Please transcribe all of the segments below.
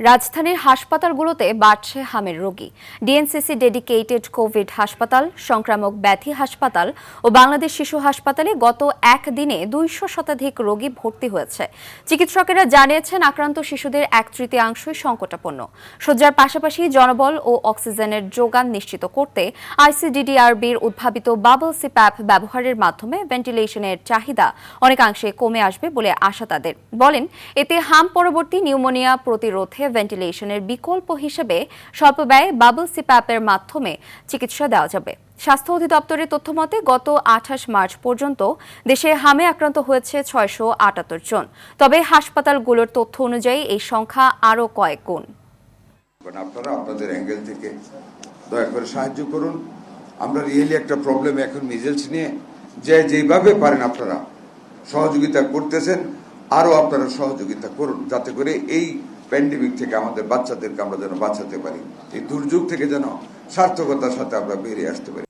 রাজধানীর হাসপাতালগুলোতে বাড়ছে হামের রোগী। ডিএনসিসি ডেডিকেটেড কোভিড হাসপাতাল, সংক্রামক ব্যাধি হাসপাতাল ও বাংলাদেশ শিশু হাসপাতালে গত একদিনে 200 শতাধিক রোগী ভর্তি হয়েছে। চিকিৎসকেরা জানিয়েছেন, আক্রান্ত শিশুদের 1/3 সংকটাপন্ন। শয্যার পাশাপাশি জনবল ও অক্সিজেনের যোগান নিশ্চিত করতে আইসিডিডিআরবির উদ্ভাবিত বাবল সিপ্যাপ ব্যবহারের মাধ্যমে ভেন্টিলেশনের চাহিদা অনেকাংশে কমে আসবে বলে আশা তাদের। বলেন, এতে হাম পরবর্তী নিউমোনিয়া প্রতিরোধে ভেন্টিলেশনের বিকল্প হিসেবে স্বল্প ব্যয়ে বাবল সিপ্যাপের মাধ্যমে চিকিৎসা দেওয়া যাবে। স্বাস্থ্য অধিদপ্তরের তথ্যমতে গত 28 মার্চ পর্যন্ত দেশে হামে আক্রান্ত হয়েছে 678 জন। তবে হাসপাতালগুলোর তথ্য অনুযায়ী এই সংখ্যা আরও কয়েক গুণ। আপনারা আপনাদের অ্যাঙ্গেল থেকে দয়া করে সাহায্য করুন। আমরা রিয়েলি একটা প্রবলেম এখন মিজেলস নিয়ে যেভাবে পারেন আপনারা সহযোগিতা করতেছেন, আরও আপনারা সহযোগিতা করুন, যাতে করে এই প্যান্ডেমিক থেকে আমাদের বাচ্চাদেরকে আমরা যেন বাঁচাতে পারি, এই দুর্যোগ থেকে যেন সার্থকতার সাথে আমরা বেরিয়ে আসতে পারি।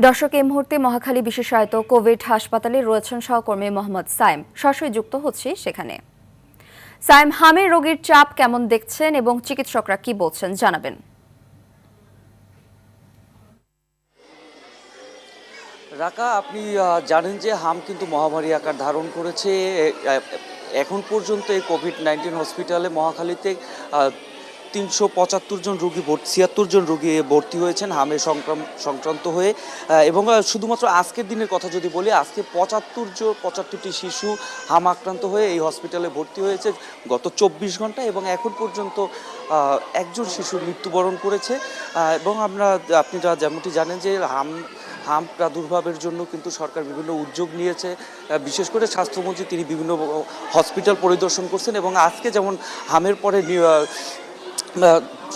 দর্শক, এই মুহূর্তে মহাখালী বিশেষায়িত কোভিড হাসপাতালে রয়েছেন সহকর্মী মোহাম্মদ সাইম। সরাসরি যুক্ত হচ্ছে সেখানে। সাইম, হামের রোগীর চাপ কেমন দেখছেন এবং চিকিৎসকরা কি বলছেন জানাবেন। রাকা, আপনি জানেন যে হাম কিন্তু মহামারী আকার ধারণ করেছে। এখন পর্যন্ত এই কোভিড-19 হসপিটালে মহাখালীতে 375 জন রোগী 76 জন রোগী ভর্তি হয়েছেন হামে সংক্রান্ত হয়ে। এবং শুধুমাত্র আজকের দিনের কথা যদি বলি, আজকে 75টি শিশু হাম আক্রান্ত হয়ে এই হসপিটালে ভর্তি হয়েছে গত 24 ঘন্টা, এবং এখন পর্যন্ত একজন শিশু মৃত্যুবরণ করেছে। এবং আপনারা যেমনটি জানেন যে হাম প্রাদুর্ভাবের জন্য কিন্তু সরকার বিভিন্ন উদ্যোগ নিয়েছে। বিশেষ করে স্বাস্থ্যমন্ত্রী তিনি বিভিন্ন হসপিটাল পরিদর্শন করছেন, এবং আজকে যেমন হামের পরে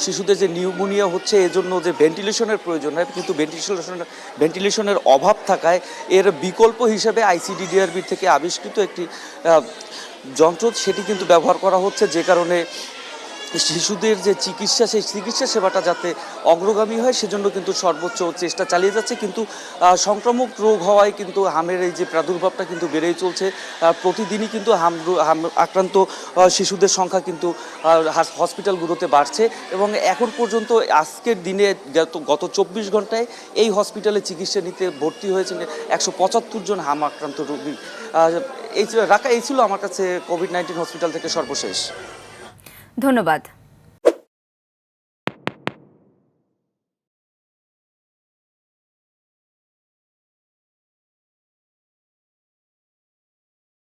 শিশুদের যে নিউমোনিয়া হচ্ছে, এজন্য যে ভেন্টিলেশনের প্রয়োজন হয়, কিন্তু ভেন্টিলেশনের অভাব থাকায় এর বিকল্প হিসেবে আইসিডিডিআরবি থেকে আবিষ্কৃত একটি যন্ত্র সেটি কিন্তু ব্যবহার করা হচ্ছে, যে কারণে শিশুদের যে চিকিৎসা, সেই চিকিৎসা সেবাটা যাতে অগ্রগামী হয় সেজন্য কিন্তু সর্বোচ্চ চেষ্টা চালিয়ে যাচ্ছে। কিন্তু সংক্রামক রোগ হওয়ায় কিন্তু হামের এই যে প্রাদুর্ভাবটা কিন্তু বেড়েই চলছে। প্রতিদিনই কিন্তু হাম আক্রান্ত শিশুদের সংখ্যা কিন্তু হসপিটালগুলোতে বাড়ছে, এবং এখন পর্যন্ত আজকের দিনে গত 24 ঘন্টায় এই হসপিটালে চিকিৎসা নিতে ভর্তি হয়েছেন 175 জন হাম আক্রান্ত রোগী। এই ছিল আমার কাছে কোভিড-19 হসপিটাল থেকে সর্বশেষ। ধন্যবাদ।